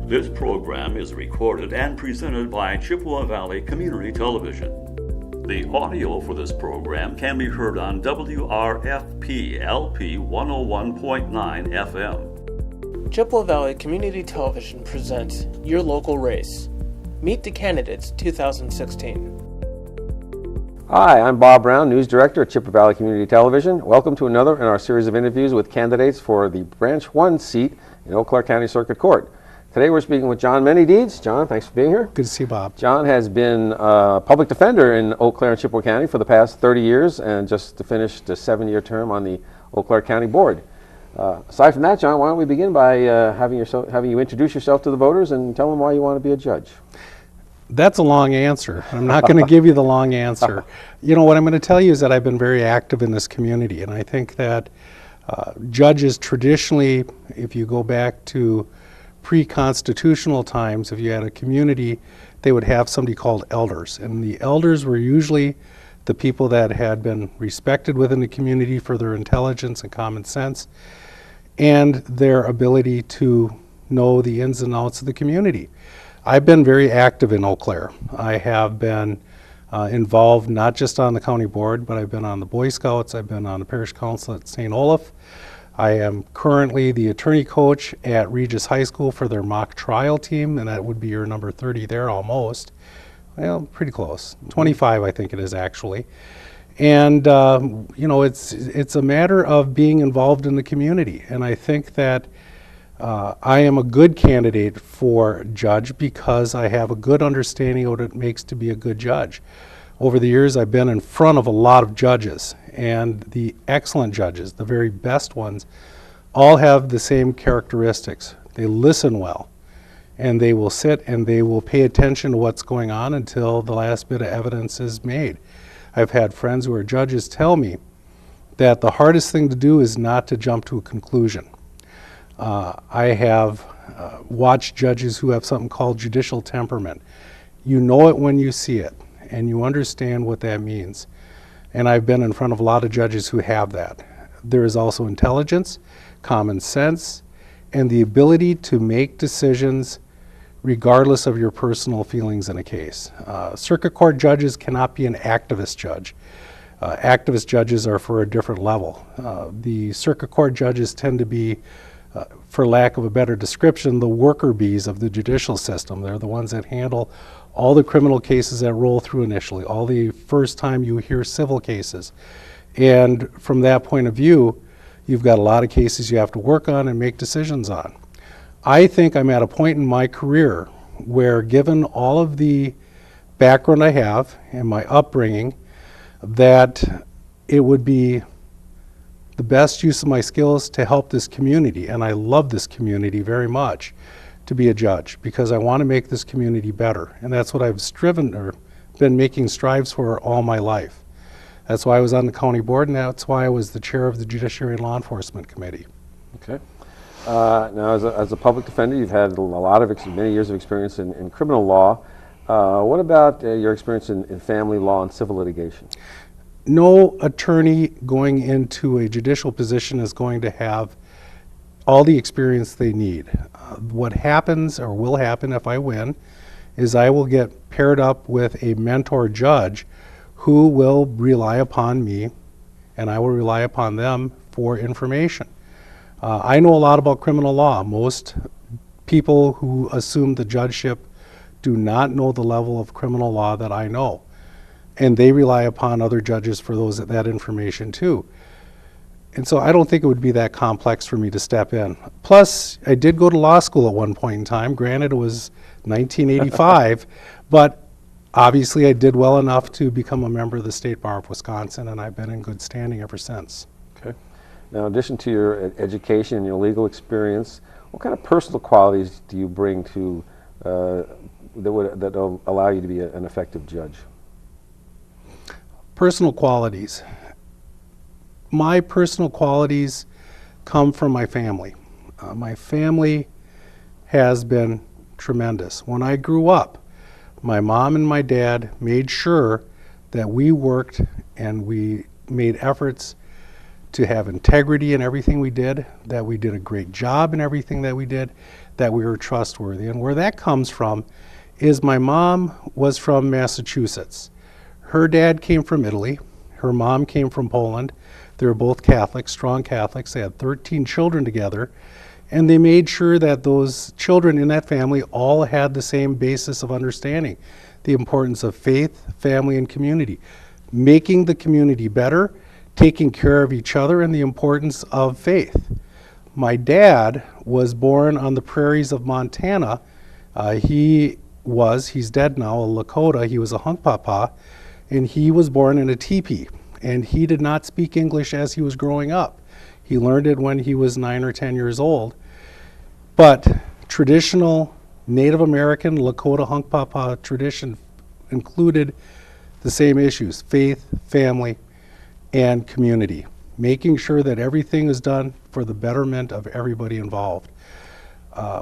This program is recorded and presented by Chippewa Valley Community Television. The audio for this program can be heard on WRFP LP 101.9 FM. Chippewa Valley Community Television presents Your Local Race. Meet the Candidates 2016. Hi, I'm Bob Brown, News Director at Chippewa Valley Community Television. Welcome to another in our series of interviews with candidates for the Branch 1 seat in Eau Claire County Circuit Court. Today we're speaking with John Manydeeds. John, thanks for being here. Good to see you, Bob. John has been a public defender in Eau Claire and Chippewa County for the past 30 years and just finished a 7-year term on the Eau Claire County Board. Aside from that, John, why don't we begin by having you introduce yourself to the voters and tell them why you want to be a judge. That's a long answer. I'm not going to give you the long answer. You know, what I'm going to tell you is that I've been very active in this community, and I think that judges traditionally, if you go back to pre-constitutional times, if you had a community, they would have somebody called elders, and the elders were usually the people that had been respected within the community for their intelligence and common sense and their ability to know the ins and outs of the community. I've been very active in Eau Claire. I have been involved not just on the county board, but I've been on the Boy Scouts, I've been on the parish council at St. Olaf. I am currently the attorney coach at Regis High School for their mock trial team, and that would be your number 30 there almost. Well, pretty close. 25, I think it is actually. And, you know, it's a matter of being involved in the community. And I think that I am a good candidate for judge because I have a good understanding of what it makes to be a good judge. Over the years, I've been in front of a lot of judges, and the excellent judges, the very best ones, all have the same characteristics. They listen well, and they will sit and they will pay attention to what's going on until the last bit of evidence is made. I've had friends who are judges tell me that the hardest thing to do is not to jump to a conclusion. I have watched judges who have something called judicial temperament. You know it when you see it, and you understand what that means. And I've been in front of a lot of judges who have that. There is also intelligence, common sense, and the ability to make decisions regardless of your personal feelings in a case. Circuit court judges cannot be an activist judge. Activist judges are for a different level. The circuit court judges tend to be, for lack of a better description, the worker bees of the judicial system. They're the ones that handle all the criminal cases that roll through initially, all the first time you hear civil cases. And from that point of view, you've got a lot of cases you have to work on and make decisions on. I think I'm at a point in my career where, given all of the background I have and my upbringing, that it would be the best use of my skills to help this community, and I love this community very much, to be a judge, because I want to make this community better. And that's what I've striven or been making strives for all my life. That's why I was on the county board, and that's why I was the chair of the Judiciary and Law Enforcement Committee. Okay. Now, as a public defender, you've had many years of experience in criminal law. What about your experience in family law and civil litigation? No attorney going into a judicial position is going to have all the experience they need. What happens or will happen if I win is I will get paired up with a mentor judge who will rely upon me, and I will rely upon them for information. I know a lot about criminal law. Most people who assume the judgeship do not know the level of criminal law that I know, and they rely upon other judges for that information too. And so I don't think it would be that complex for me to step in. Plus, I did go to law school at one point in time. Granted, it was 1985, but obviously I did well enough to become a member of the State Bar of Wisconsin, and I've been in good standing ever since. Okay. Now, in addition to your education and your legal experience, what kind of personal qualities do you bring to that will allow you to be an effective judge? Personal qualities. My personal qualities come from my family. My family has been tremendous. When I grew up, my mom and my dad made sure that we worked and we made efforts to have integrity in everything we did, that we did a great job in everything that we did. that we were trustworthy. And where that comes from is my mom was from Massachusetts. Her dad came from Italy. Her mom came from Poland. They were both Catholics, strong Catholics. They had 13 children together. And they made sure that those children in that family all had the same basis of understanding, the importance of faith, family, and community, making the community better, taking care of each other, and the importance of faith. My dad was born on the prairies of Montana. He's dead now, a Lakota. He was a Hunkpapa, and he was born in a teepee. And he did not speak English as he was growing up. He learned it when he was 9 or 10 years old. But traditional Native American Lakota Hunkpapa tradition included the same issues: faith, family, and community, making sure that everything is done for the betterment of everybody involved.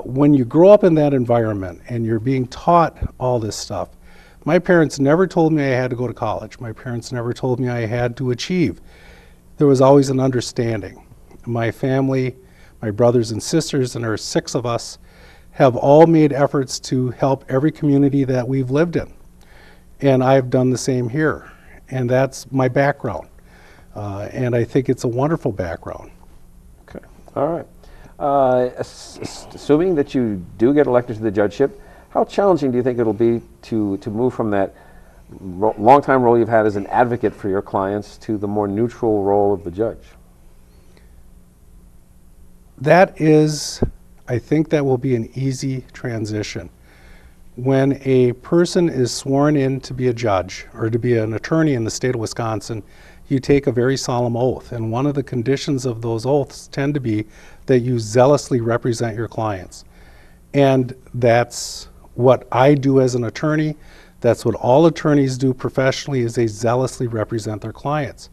When you grow up in that environment and you're being taught all this stuff, my parents never told me I had to go to college. My parents never told me I had to achieve. There was always an understanding. My family, my brothers and sisters, and there are 6 of us, have all made efforts to help every community that we've lived in. And I've done the same here. And that's my background. And I think it's a wonderful background. Okay, all right. Assuming that you do get elected to the judgeship, how challenging do you think it'll be to move from that long-time role you've had as an advocate for your clients to the more neutral role of the judge? I think that will be an easy transition. When a person is sworn in to be a judge or to be an attorney in the state of Wisconsin, you take a very solemn oath. And one of the conditions of those oaths tend to be that you zealously represent your clients. And that's what I do as an attorney. That's what all attorneys do professionally, is they zealously represent their clients.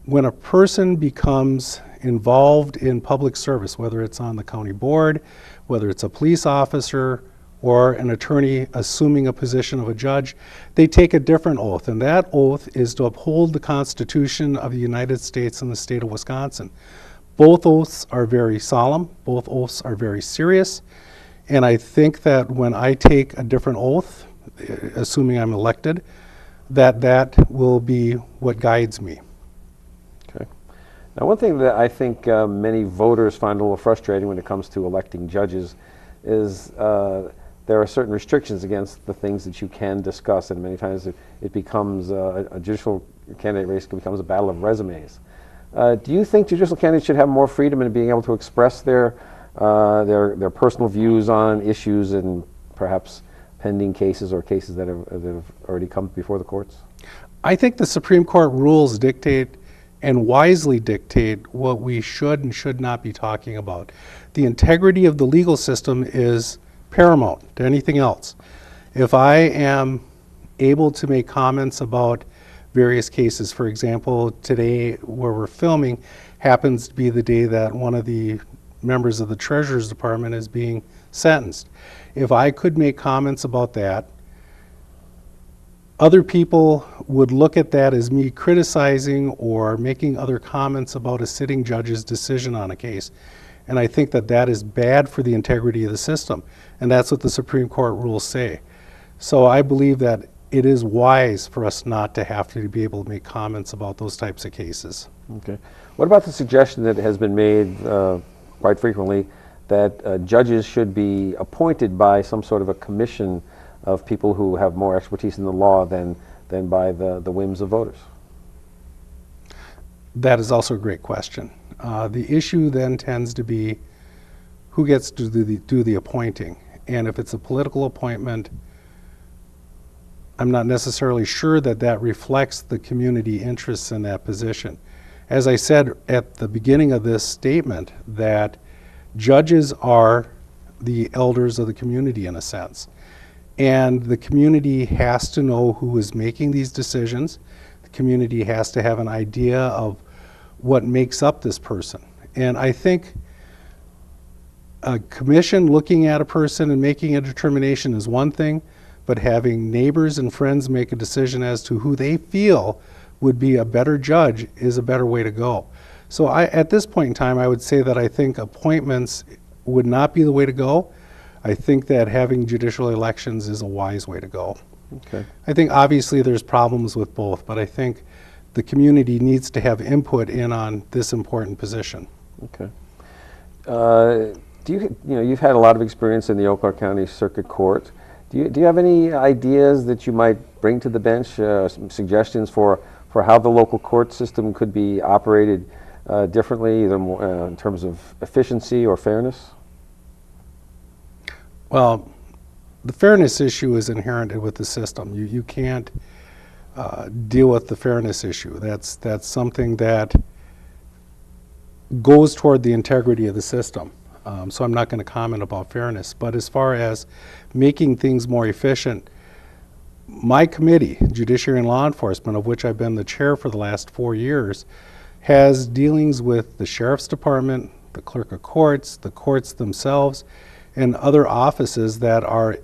When a person becomes involved in public service, whether it's on the county board, whether it's a police officer, or an attorney assuming a position of a judge, they take a different oath, and that oath is to uphold the Constitution of the United States and the state of Wisconsin. Both oaths are very solemn, both oaths are very serious, and I think that when I take a different oath, assuming I'm elected, that will be what guides me. Okay. Now, one thing that I think many voters find a little frustrating when it comes to electing judges is there are certain restrictions against the things that you can discuss, and many times it becomes a judicial candidate race becomes a battle of resumes. Do you think judicial candidates should have more freedom in being able to express their personal views on issues and perhaps pending cases or cases that have already come before the courts? I think the Supreme Court rules dictate and wisely dictate what we should and should not be talking about. The integrity of the legal system is paramount to anything else. If I am able to make comments about various cases, for example, today where we're filming happens to be the day that one of the members of the Treasurer's Department is being sentenced. If I could make comments about that, other people would look at that as me criticizing or making other comments about a sitting judge's decision on a case. And I think that is bad for the integrity of the system. And that's what the Supreme Court rules say. So I believe that it is wise for us not to have to be able to make comments about those types of cases. Okay. What about the suggestion that has been made quite frequently that judges should be appointed by some sort of a commission of people who have more expertise in the law than by the whims of voters? That is also a great question. The issue then tends to be who gets to do the appointing. And if it's a political appointment, I'm not necessarily sure that reflects the community interests in that position. As I said at the beginning of this statement, that judges are the elders of the community in a sense. And the community has to know who is making these decisions. The community has to have an idea of what makes up this person. And I think a commission looking at a person and making a determination is one thing, but having neighbors and friends make a decision as to who they feel would be a better judge is a better way to go. So at this point in time, I would say that I think appointments would not be the way to go. I think that having judicial elections is a wise way to go. Okay. I think obviously there's problems with both, but I think the community needs to have input in on this important position. Okay. You've had a lot of experience in the Eau Claire County Circuit Court. Do you have any ideas that you might bring to the bench, some suggestions for how the local court system could be operated differently, either more, in terms of efficiency or fairness? Well, the fairness issue is inherent with the system. You can't deal with the fairness issue. That's something that goes toward the integrity of the system. So I'm not going to comment about fairness. But as far as making things more efficient, my committee, Judiciary and Law Enforcement, of which I've been the chair for the last 4 years, has dealings with the Sheriff's Department, the Clerk of Courts, the courts themselves, and other offices that are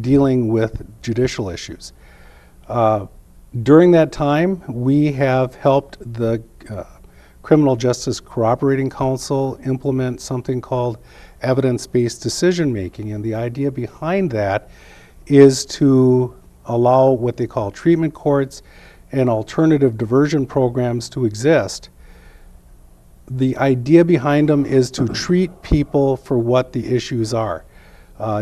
dealing with judicial issues. During that time, we have helped the Criminal Justice Cooperating Council implement something called evidence-based decision-making, and the idea behind that is to allow what they call treatment courts and alternative diversion programs to exist. The idea behind them is to treat people for what the issues are,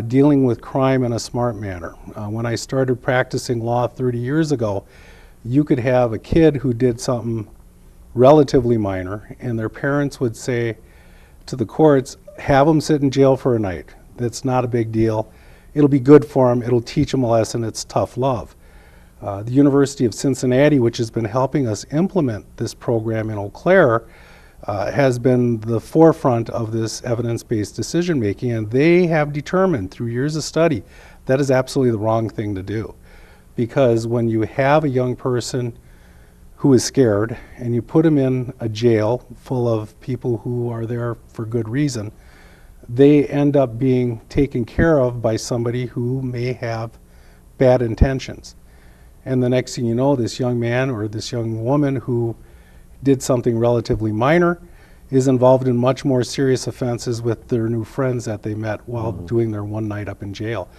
dealing with crime in a smart manner. When I started practicing law 30 years ago, you could have a kid who did something relatively minor, and their parents would say to the courts, have them sit in jail for a night. That's not a big deal. It'll be good for them. It'll teach them a lesson. It's tough love. The University of Cincinnati, which has been helping us implement this program in Eau Claire, has been the forefront of this evidence-based decision-making, and they have determined through years of study that is absolutely the wrong thing to do. Because when you have a young person who is scared and you put them in a jail full of people who are there for good reason, they end up being taken care of by somebody who may have bad intentions. And the next thing you know, this young man or this young woman who did something relatively minor is involved in much more serious offenses with their new friends that they met while doing their one night up in jail.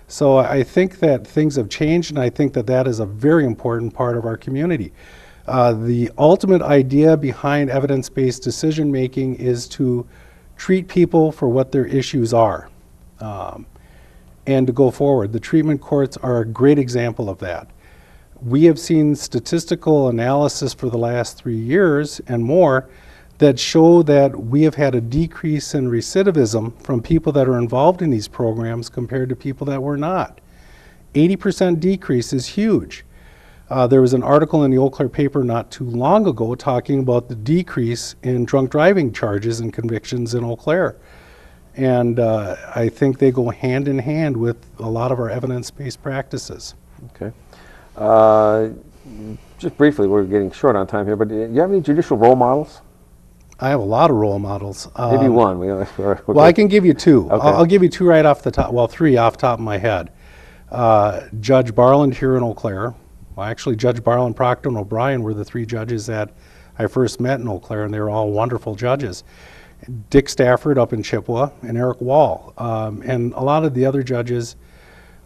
So I think that things have changed, and I think that that is a very important part of our community. The ultimate idea behind evidence-based decision-making is to treat people for what their issues are and to go forward. The treatment courts are a great example of that. We have seen statistical analysis for the last 3 years and more that show that we have had a decrease in recidivism from people that are involved in these programs compared to people that were not. 80% decrease is huge. There was an article in the Eau Claire paper not too long ago talking about the decrease in drunk driving charges and convictions in Eau Claire. And I think they go hand in hand with a lot of our evidence-based practices. Okay. Just briefly, we're getting short on time here, but do you have any judicial role models? I have a lot of role models. Maybe one. Well, I can give you two. Okay. I'll give you two right off the top, well, three off the top of my head. Judge Barland here in Eau Claire. Well, actually, Judge Barland, Proctor, and O'Brien were the three judges that I first met in Eau Claire, and they were all wonderful judges. Dick Stafford up in Chippewa, and Eric Wall. And a lot of the other judges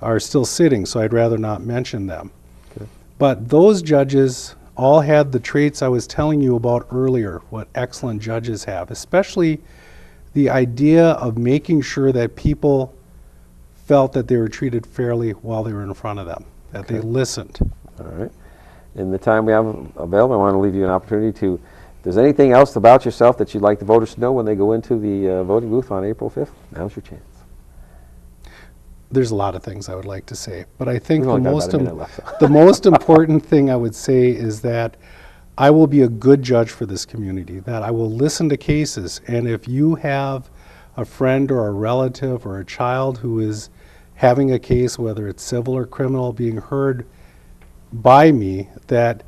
are still sitting, so I'd rather not mention them. Okay. But those judges all had the traits I was telling you about earlier, what excellent judges have, especially the idea of making sure that people felt that they were treated fairly while they were in front of them, that they listened. All right. In the time we have available, I want to leave you an opportunity to, if there's anything else about yourself that you'd like the voters to know when they go into the voting booth on April 5th, now's your chance. There's a lot of things I would like to say, but I think We've the only got about a minute left. the most important thing I would say is that I will be a good judge for this community, that I will listen to cases, and if you have a friend or a relative or a child who is having a case, whether it's civil or criminal, being heard by me, that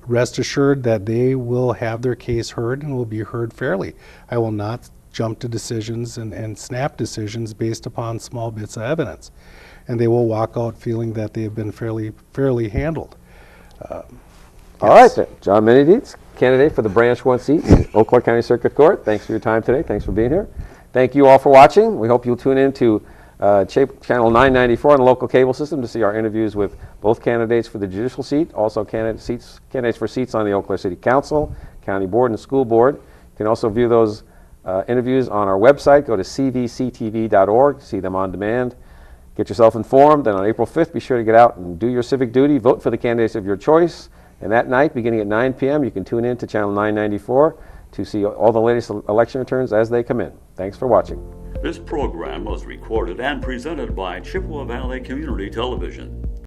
rest assured that they will have their case heard and will be heard fairly. I will not jump to decisions and snap decisions based upon small bits of evidence. And they will walk out feeling that they have been fairly handled. All right, then. John Manydeeds, candidate for the Branch 1 seat in Eau Claire County Circuit Court. Thanks for your time today. Thanks for being here. Thank you all for watching. We hope you'll tune in to Channel 994 on the local cable system to see our interviews with both candidates for the judicial seat, also candidates for seats on the Eau Claire City Council, County Board, and School Board. You can also view those interviews on our website. Go to cvctv.org, see them on demand. Get yourself informed, and on April 5th, be sure to get out and do your civic duty. Vote for the candidates of your choice. And that night, beginning at 9 p.m., you can tune in to Channel 994 to see all the latest election returns as they come in. Thanks for watching. This program was recorded and presented by Chippewa Valley Community Television.